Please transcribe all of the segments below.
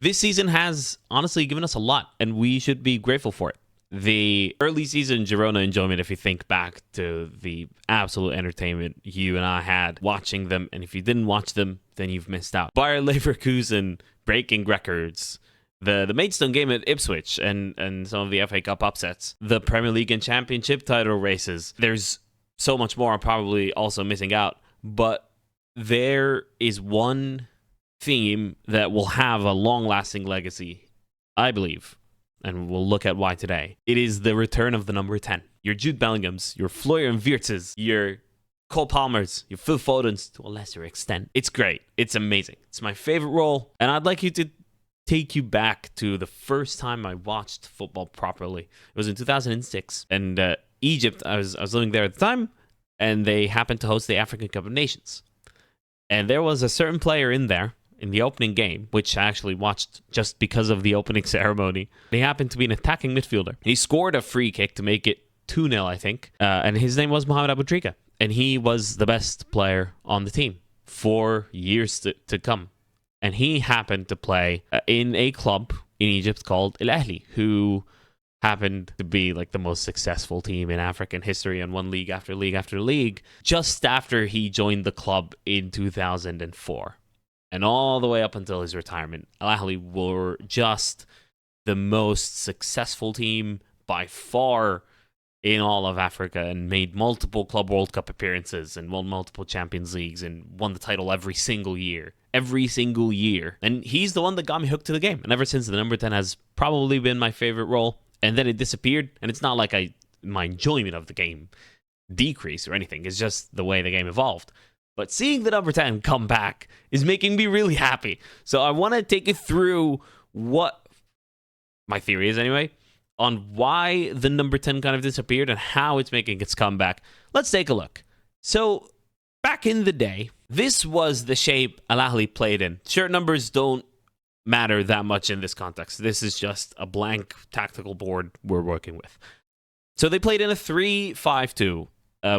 This season has honestly given us a lot, and we should be grateful for it. The early season Girona enjoyment, if you think back to the absolute entertainment you and I had watching them, and if you didn't watch them, then you've missed out. Bayer Leverkusen breaking records, the Maidstone game at Ipswich, and some of the FA Cup upsets, the Premier League and Championship title races. There's so much more I'm probably also missing out, but there is one theme that will have a long-lasting legacy, I believe. And we'll look at why today. It is the return of the number 10. Your Jude Bellinghams, your Florian Wirtzes, your Cole Palmers, your Phil Fodens, to a lesser extent. It's great. It's amazing. It's my favorite role. And I'd like you to take you back to the first time I watched football properly. It was in 2006. And Egypt, I was living there at the time, and they happened to host the African Cup of Nations. And there was a certain player in there in the opening game, which I actually watched just because of the opening ceremony. He happened to be an attacking midfielder. He scored a free kick to make it 2-0, I think. And his name was Mohamed Aboutrika. And he was the best player on the team for years to come. And he happened to play in a club in Egypt called Al Ahly, who happened to be like the most successful team in African history and won league after league after league just after he joined the club in 2004. And all the way up until his retirement, Al Ahly were just the most successful team by far in all of Africa, and made multiple Club World Cup appearances and won multiple Champions Leagues and won the title every single year. Every single year. And he's the one that got me hooked to the game. And ever since, the number 10 has probably been my favorite role. And then it disappeared. And it's not like my enjoyment of the game decreased or anything. It's just the way the game evolved. But seeing the number 10 come back is making me really happy. So I want to take you through what my theory is anyway, on why the number 10 kind of disappeared and how it's making its comeback. Let's take a look. So back in the day, this was the shape Al Ahly played in. Shirt numbers don't matter that much in this context. This is just a blank tactical board we're working with. So they played in a 3-5-2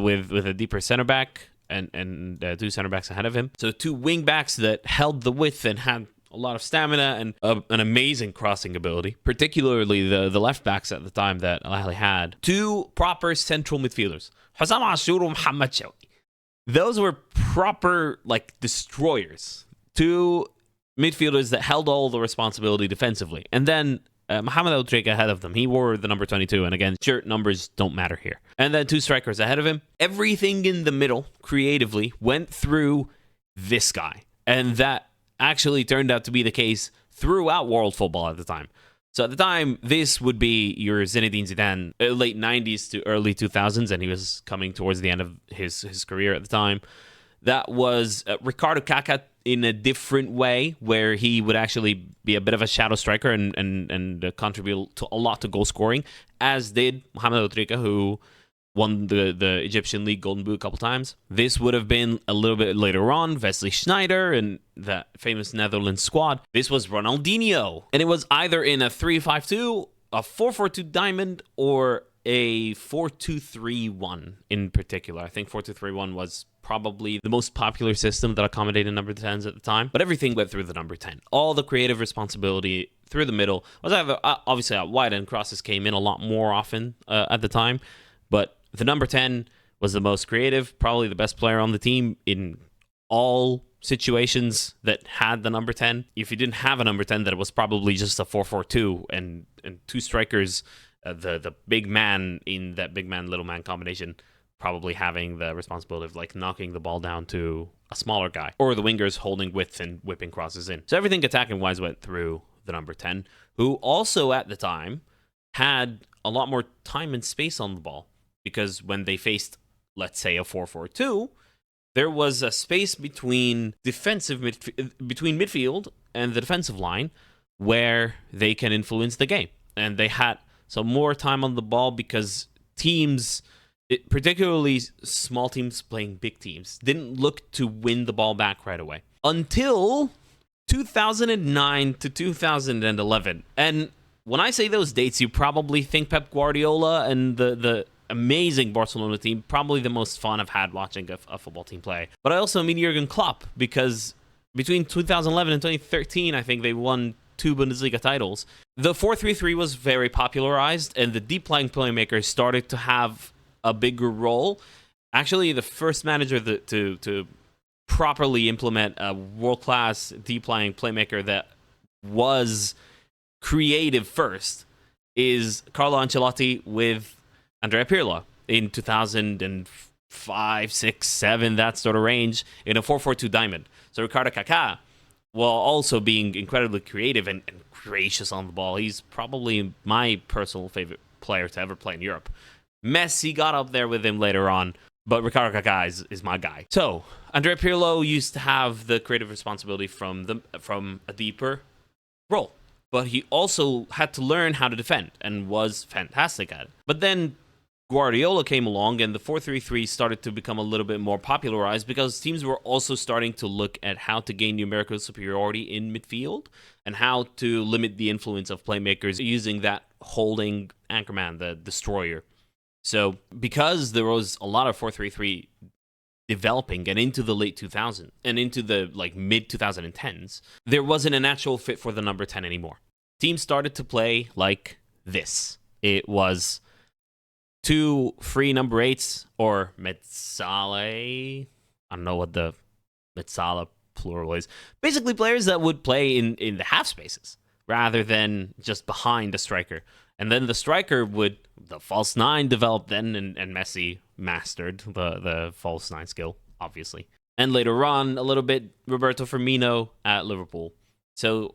with a deeper center back, and two center backs ahead of him. So two wing backs that held the width and had a lot of stamina and an amazing crossing ability, particularly the left backs at the time that Al Ahly had. Two proper central midfielders, Hussam Ashour and Mohamed Shawi. Those were proper like destroyers. Two midfielders that held all the responsibility defensively. And then Mohamed Aboutrika ahead of them. He wore the number 22, and again, shirt numbers don't matter here. And then two strikers ahead of him. Everything in the middle, creatively, went through this guy. And that actually turned out to be the case throughout world football at the time. So at the time, this would be your Zinedine Zidane, late 90s to early 2000s, and he was coming towards the end of his career at the time. That was Ricardo Kaka in a different way, where he would actually be a bit of a shadow striker and contribute to a lot to goal scoring, as did Mohamed Aboutrika, who won the Egyptian League Golden Boot a couple times. This would have been a little bit later on, Wesley Sneijder and that famous Netherlands squad. This was Ronaldinho. And it was either in a 3-5-2, a 4-4-2 diamond, or a 4-2-3-1 in particular. I think 4-2-3-1 was probably the most popular system that accommodated number 10s at the time. But everything went through the number 10. All the creative responsibility through the middle was either, obviously out wide, and crosses came in a lot more often at the time. But the number 10 was the most creative, probably the best player on the team in all situations that had the number 10. If you didn't have a number 10, that it was probably just a 4-4-2 and two strikers, the big man in that big man, little man combination, probably having the responsibility of like knocking the ball down to a smaller guy, or the wingers holding width and whipping crosses in. So everything attacking wise went through the number 10, who also at the time had a lot more time and space on the ball, because when they faced, let's say, a 4-4-2, there was a space between between midfield and the defensive line where they can influence the game. And they had some more time on the ball because teams, particularly small teams playing big teams, didn't look to win the ball back right away. Until 2009 to 2011. And when I say those dates, you probably think Pep Guardiola and the amazing Barcelona team, probably the most fun I've had watching a football team play. But I also mean Jurgen Klopp, because between 2011 and 2013, I think they won 2 Bundesliga titles. The 4-3-3 was very popularized, and the deep-lying playmakers started to have a bigger role. Actually, the first manager to properly implement a world-class deep-lying playmaker that was creative first is Carlo Ancelotti with Andrea Pirlo in 2005, 6, 7, that sort of range, in a 4-4-2 diamond. So Ricardo Kaka, while also being incredibly creative and gracious on the ball, he's probably my personal favorite player to ever play in Europe. Messi got up there with him later on, but Ricardo Kaka is my guy. So Andrea Pirlo used to have the creative responsibility from a deeper role, but he also had to learn how to defend and was fantastic at it. But then Guardiola came along and the 4-3-3 started to become a little bit more popularized because teams were also starting to look at how to gain numerical superiority in midfield and how to limit the influence of playmakers using that holding anchorman, the destroyer. So because there was a lot of 4-3-3 developing and into the late 2000s and into the mid 2010s, there wasn't a natural fit for the number 10 anymore. Teams started to play like this. It was 2 free number 8s or mezzale. I don't know what the mezzala plural is. Basically players that would play in the half spaces rather than just behind the striker. And then the striker the false 9 developed then, and Messi mastered the false 9 skill, obviously. And later on, a little bit, Roberto Firmino at Liverpool. So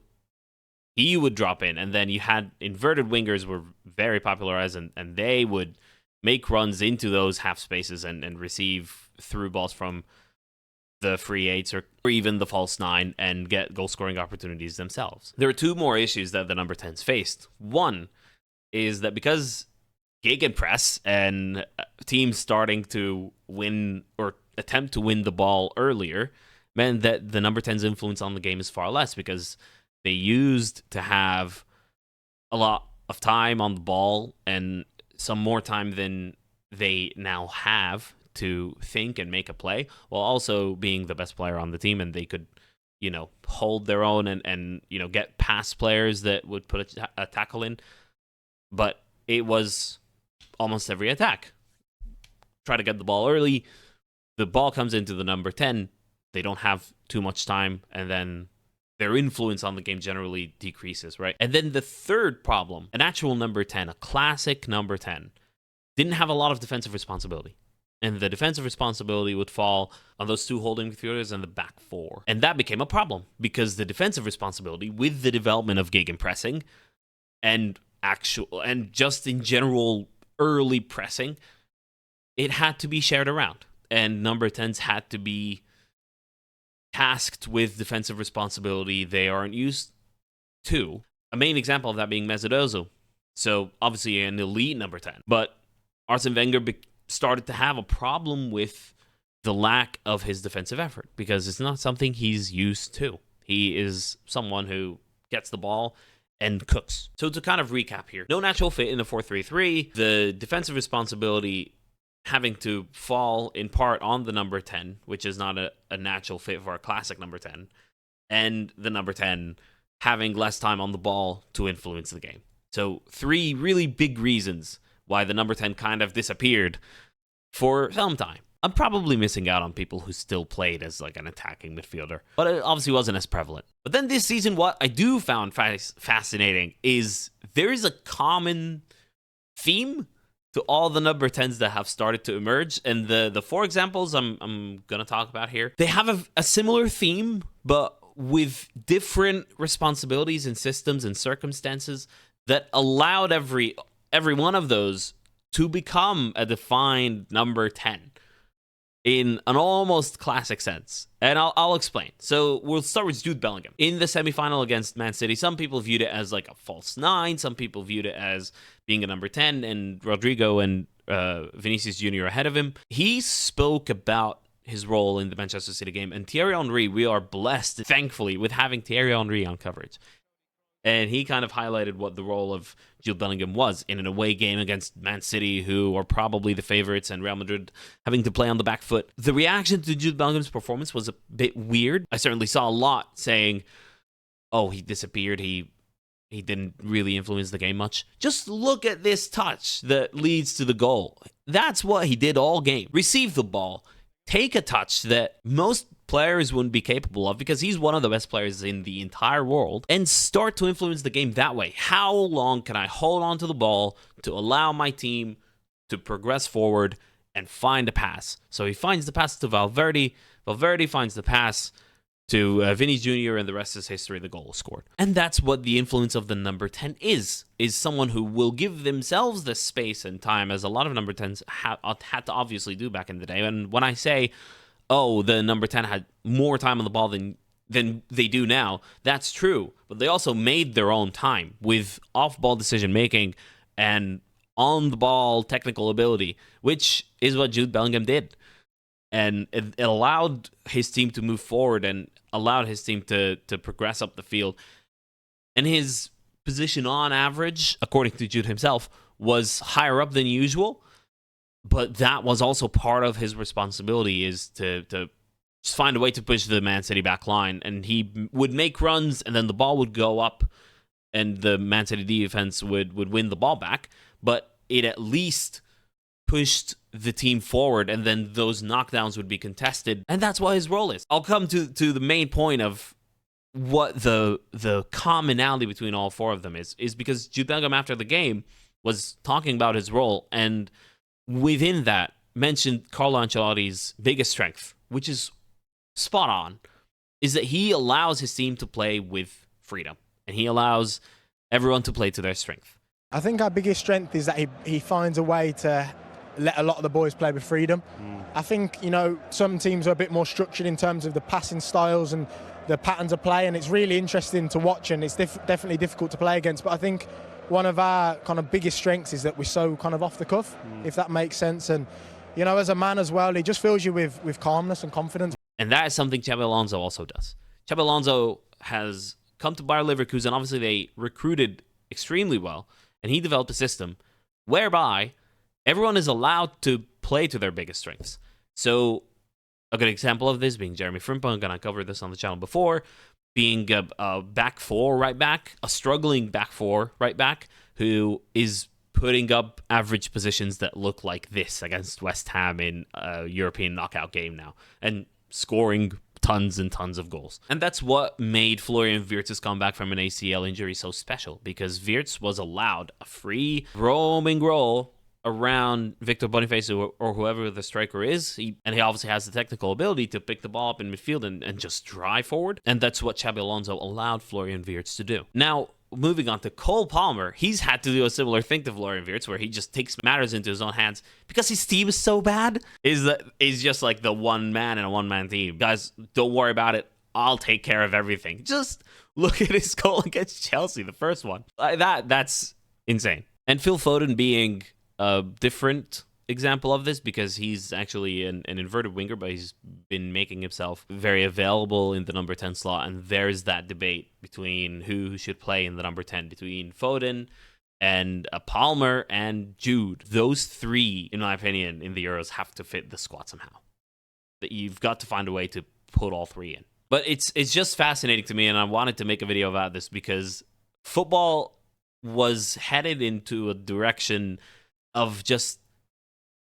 he would drop in, and then you had inverted wingers were very popularized, and they would make runs into those half spaces and receive through balls from the free 8s or even the false 9 and get goal-scoring opportunities themselves. There are 2 more issues that the number 10s faced. One is that because gegenpress and teams starting to win or attempt to win the ball earlier meant that the number 10's influence on the game is far less because they used to have a lot of time on the ball and some more time than they now have to think and make a play, while also being the best player on the team, and they could, hold their own and get past players that would put a tackle in. But it was almost every attack. Try to get the ball early. The ball comes into the number 10. They don't have too much time, and then their influence on the game generally decreases, right? And then the third problem, an actual number 10, a classic number 10, didn't have a lot of defensive responsibility. And the defensive responsibility would fall on those 2 holding midfielders and the back 4. And that became a problem because the defensive responsibility, with the development of gegenpressing and just in general early pressing, it had to be shared around. And number 10s had to be tasked with defensive responsibility they aren't used to. A main example of that being Mesut Ozil. So obviously an elite number 10. But Arsene Wenger started to have a problem with the lack of his defensive effort because it's not something he's used to. He is someone who gets the ball and cooks. So to kind of recap here, no natural fit in the 4-3-3, the defensive responsibility having to fall in part on the number 10, which is not a natural fit for a classic number 10, and the number 10 having less time on the ball to influence the game. So 3 really big reasons why the number 10 kind of disappeared for some time. I'm probably missing out on people who still played as an attacking midfielder, but it obviously wasn't as prevalent. But then this season, what I do found fascinating is there is a common theme to all the number 10s that have started to emerge, and the 4 examples I'm going to talk about here, they have a similar theme, but with different responsibilities and systems and circumstances that allowed every one of those to become a defined number 10 in an almost classic sense. And I'll explain. So we'll start with Jude Bellingham. In the semifinal against Man City, some people viewed it as a false 9. Some people viewed it as being a number 10 and Rodrigo and Vinicius Jr. ahead of him. He spoke about his role in the Manchester City game. And Thierry Henry, we are blessed, thankfully, with having Thierry Henry on coverage. And he kind of highlighted what the role of Jude Bellingham was in an away game against Man City, who are probably the favorites, and Real Madrid having to play on the back foot. The reaction to Jude Bellingham's performance was a bit weird. I certainly saw a lot saying, oh, he disappeared. He he didn't really influence the game much. Just look at this touch that leads to the goal. That's what he did all game. Receive the ball, take a touch that most players wouldn't be capable of because he's one of the best players in the entire world, and start to influence the game that way. How long can I hold on to the ball to allow my team to progress forward and find a pass? So he finds the pass to Valverde. Valverde finds the pass to Vinny Jr., and the rest is history. The goal is scored. And that's what the influence of the number 10 is someone who will give themselves the space and time, as a lot of number 10s had to obviously do back in the day. And when I say, oh, the number 10 had more time on the ball than they do now, that's true. But they also made their own time with off-ball decision-making and on-the-ball technical ability, which is what Jude Bellingham did. And it allowed his team to move forward and allowed his team to progress up the field. And his position on average, according to Jude himself, was higher up than usual. But that was also part of his responsibility, is to just find a way to push the Man City back line. And he would make runs, and then the ball would go up, and the Man City defense would win the ball back. But it at least pushed the team forward, and then those knockdowns would be contested, and that's what his role is. I'll come to the main point of what the commonality between all four of them is because Jude Bellingham, after the game, was talking about his role, and within that mentioned Carlo Ancelotti's biggest strength, which is spot on, is that he allows his team to play with freedom, and he allows everyone to play to their strength. I think our biggest strength is that he finds a way to let a lot of the boys play with freedom. I think, some teams are a bit more structured in terms of the passing styles and the patterns of play, and it's really interesting to watch, and it's definitely difficult to play against. But I think one of our kind of biggest strengths is that we're so kind of off the cuff, if that makes sense. And, as a man as well, he just fills you with calmness and confidence. And that is something Xabi Alonso also does. Xabi Alonso has come to Bayer Leverkusen. Obviously, they recruited extremely well, and he developed a system whereby everyone is allowed to play to their biggest strengths. So a good example of this being Jeremy Frimpong, and I covered this on the channel before, being a back four right back, a struggling back four right back, who is putting up average positions that look like this against West Ham in a European knockout game now, and scoring tons and tons of goals. And that's what made Florian Wirtz's comeback from an ACL injury so special, because Wirtz was allowed a free roaming role around Victor Boniface or whoever the striker is. He obviously has the technical ability to pick the ball up in midfield and just drive forward. And that's what Xabi Alonso allowed Florian Wirtz to do. Now, moving on to Cole Palmer, he's had to do a similar thing to Florian Wirtz, where he just takes matters into his own hands because his team is so bad. He's just like the one man in a one-man team. Guys, don't worry about it. I'll take care of everything. Just look at his goal against Chelsea, the first one. That's insane. And Phil Foden being a different example of this, because he's actually an inverted winger, but he's been making himself very available in the number 10 slot. And there's that debate between who should play in the number 10, between Foden and Palmer and Jude. Those three, in my opinion, in the Euros have to fit the squad somehow. That you've got to find a way to put all three in. But it's just fascinating to me, and I wanted to make a video about this because football was headed into a direction of just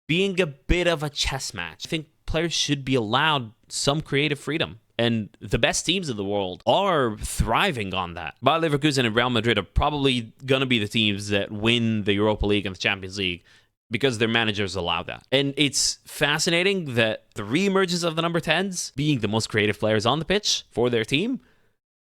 being a bit of a chess match. I think players should be allowed some creative freedom, and the best teams in the world are thriving on that. Bayer Leverkusen and Real Madrid are probably going to be the teams that win the Europa League and the Champions League because their managers allow that. And it's fascinating that the re-emergence of the number 10s being the most creative players on the pitch for their team,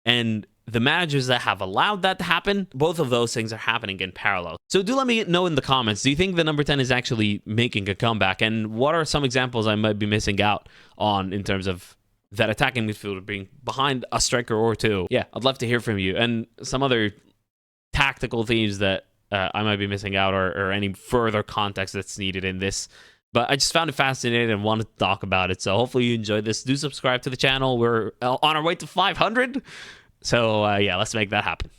and the managers that have allowed that to happen, both of those things are happening in parallel. So do let me know in the comments, do you think the number 10 is actually making a comeback? And what are some examples I might be missing out on in terms of that attacking midfielder being behind a striker or two? Yeah, I'd love to hear from you. And some other tactical themes that I might be missing out, or any further context that's needed in this. But I just found it fascinating and wanted to talk about it. So hopefully you enjoyed this. Do subscribe to the channel. We're on our way to 500. So, yeah, let's make that happen.